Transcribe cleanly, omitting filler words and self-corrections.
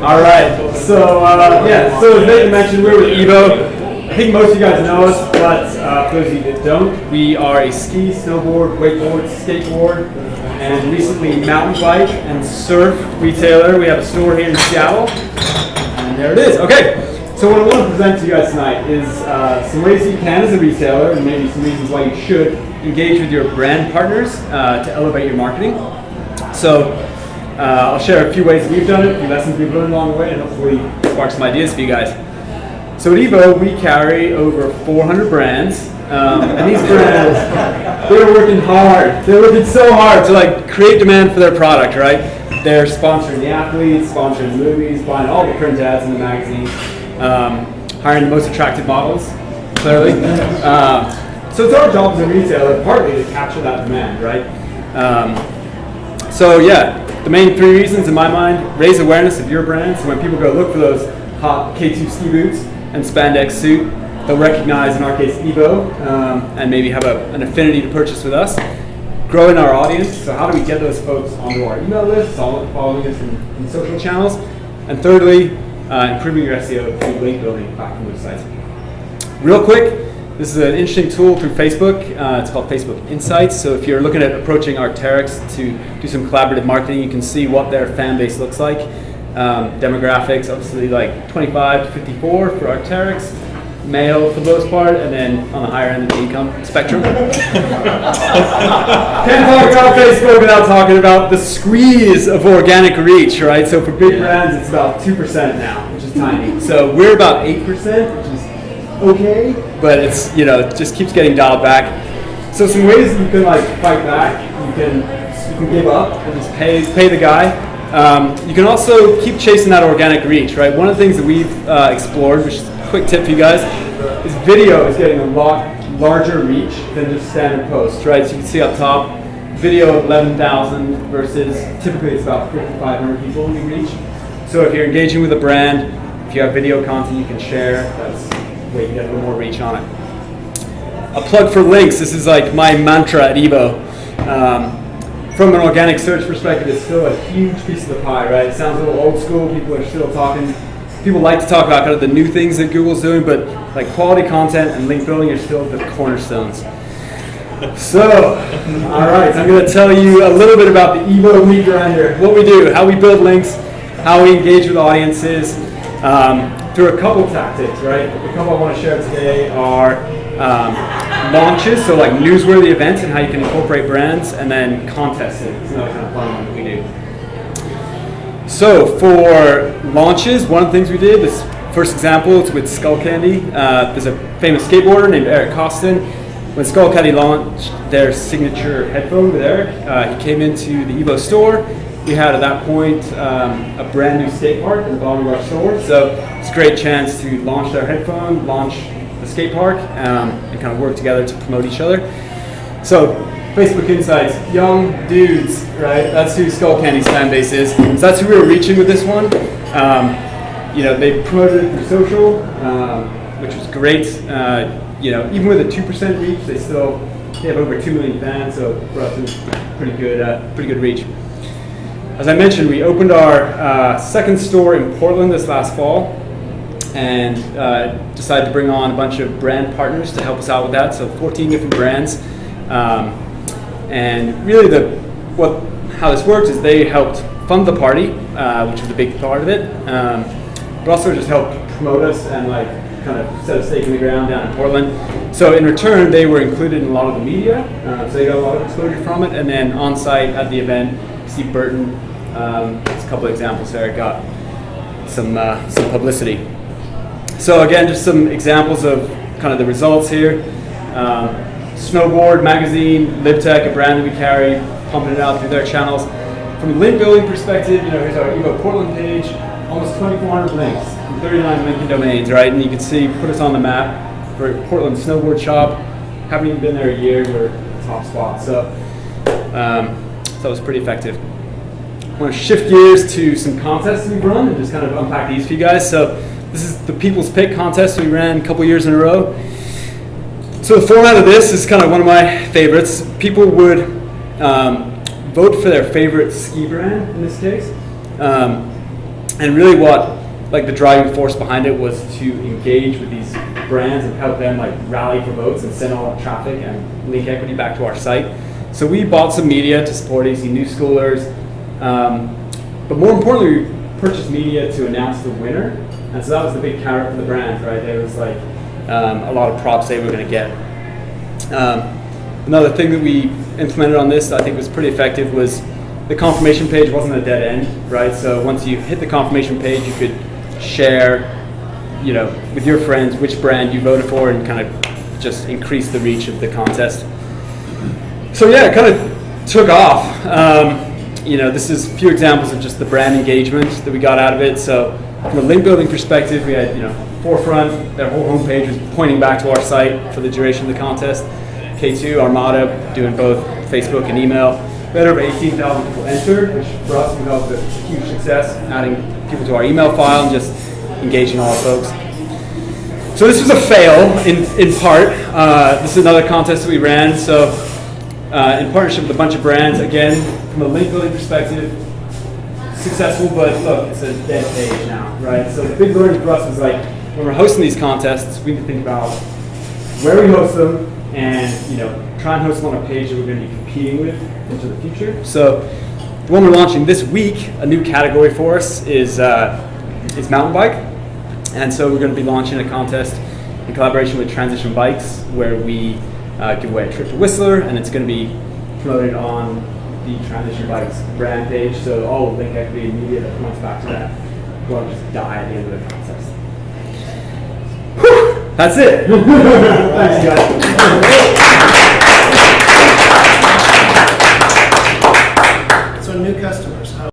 All right. So as Nathan mentioned, we're with Evo. I think most of you guys know us, but for those of you that don't, we are a ski, snowboard, wakeboard, skateboard, and recently mountain bike and surf retailer. We have a store here in Seattle, and there it is. Okay. So what I want to present to you guys tonight is some ways you can, as a retailer, and maybe some reasons why you should engage with your brand partners to elevate your marketing. So I'll share a few ways that we've done it, a few lessons we've learned along the way, and hopefully spark some ideas for you guys. So at Evo, we carry over 400 brands, and these brands, they're working hard. They're working so hard to create demand for their product, right? They're sponsoring the athletes, sponsoring the movies, buying all the print ads in the magazines, hiring the most attractive models, clearly. So it's our job as a retailer, partly to capture that demand, right? The main three reasons in my mind: raise awareness of your brand. So when people go look for those hot K2 ski boots and spandex suit, they'll recognize, in our case, Evo, and maybe have an affinity to purchase with us. Growing our audience. So how do we get those folks onto our email list, following us in social channels? And thirdly, improving your SEO through link building back from websites. Real quick, this is an interesting tool through Facebook. It's called Facebook Insights. So if you're looking at approaching Arc'teryx to do some collaborative marketing, you can see what their fan base looks like. Demographics, obviously 25 to 54 for Arc'teryx, male for the most part, and then on the higher end of the income spectrum. Can't talk about Facebook without talking about the squeeze of organic reach, right? So for big brands, it's about 2% now, which is tiny. So we're about 8%, which is okay, but it's, it just keeps getting dialed back. So some ways you can fight back. You can give up and just pay the guy. You can also keep chasing that organic reach, right? One of the things that we've explored, which is a quick tip for you guys, is video is getting a lot larger reach than just standard posts, right? So you can see up top, video of 11,000 versus typically it's about 5,500 people you reach. So if you're engaging with a brand, if you have video content you can share, that's the way you get a little more reach on it. A plug for links. This is my mantra at Evo. From an organic search perspective, it's still a huge piece of the pie, right? It sounds a little old school. People are still talking. People like to talk about kind of the new things that Google's doing, but quality content and link building are still the cornerstones. So, all right, I'm going to tell you a little bit about the Evo lead grinder, what we do, how we build links, how we engage with audiences, through a couple tactics, right? The couple I want to share today are launches, so newsworthy events and how you can incorporate brands, and then contesting. It's another kind of fun one that we do. So for launches, one of the things we did, this first example, it's with Skullcandy. There's a famous skateboarder named Eric Costin. When Skullcandy launched their signature headphone with Eric, he came into the Evo store. We had at that point a brand new skate park in the bottom of our store, so it's a great chance to launch their headphone, launch the skate park, and kind of work together to promote each other. So Facebook Insights, young dudes, right? That's who Skullcandy's fan base is. So that's who we were reaching with this one. They promoted it through social, which was great. Even with a 2% reach, they have over 2 million fans, so for us it was pretty good reach. As I mentioned, we opened our second store in Portland this last fall, and decided to bring on a bunch of brand partners to help us out with that. So 14 different brands, and really how this works is they helped fund the party, which was a big part of it, but also just helped promote us and kind of set a stake in the ground down in Portland. So in return, they were included in a lot of the media, so they got a lot of exposure from it. And then on site at the event, Steve Burton, just a couple of examples there, got some publicity. So again, just some examples of kind of the results here. Snowboard Magazine, LibTech, a brand that we carry, pumping it out through their channels. From a link building perspective, here's our Evo Portland page, almost 2,400 links, from 39 linking domains, right? And you can see, put us on the map for Portland Snowboard Shop. Haven't even been there a year, we're top spot. So that was pretty effective. I want to shift gears to some contests we've run and just kind of unpack these for you guys. So this is the People's Pick contest we ran a couple years in a row. So the format of this is kind of one of my favorites. People would vote for their favorite ski brand in this case. And really what like the driving force behind it was to engage with these brands and help them like rally for votes and send all that traffic and link equity back to our site. So we bought some media to support AC New Schoolers, but more importantly, we purchased media to announce the winner. And so that was the big carrot for the brands, right? There was like a lot of props they were going to get. Another thing that we implemented on this that I think was pretty effective was the confirmation page wasn't a dead end, right? So once you hit the confirmation page, you could share, with your friends which brand you voted for and kind of just increase the reach of the contest. So yeah, it kind of took off. This is a few examples of just the brand engagement that we got out of it. So from a link building perspective, we had, Forefront, their whole homepage was pointing back to our site for the duration of the contest. K2, Armada, doing both Facebook and email. We had over 18,000 people enter, which for us we felt was a huge success, adding people to our email file and just engaging all our folks. So this was a fail in part. This is another contest that we ran. So in partnership with a bunch of brands, again, from a link building perspective, successful, but look, it's a dead page now, right? So the big learning for us was like, when we're hosting these contests, we need to think about where we host them and try and host them on a page that we're going to be competing with into the future. So the one we're launching this week, a new category for us is mountain bike. And so we're going to be launching a contest in collaboration with Transition Bikes where we give away a trip to Whistler, and it's going to be promoted on the Transition Bikes brand page. So all the link equity and media that points back to that will just die at the end of the contest. Whew, that's it. Thanks, guys. So new customers, how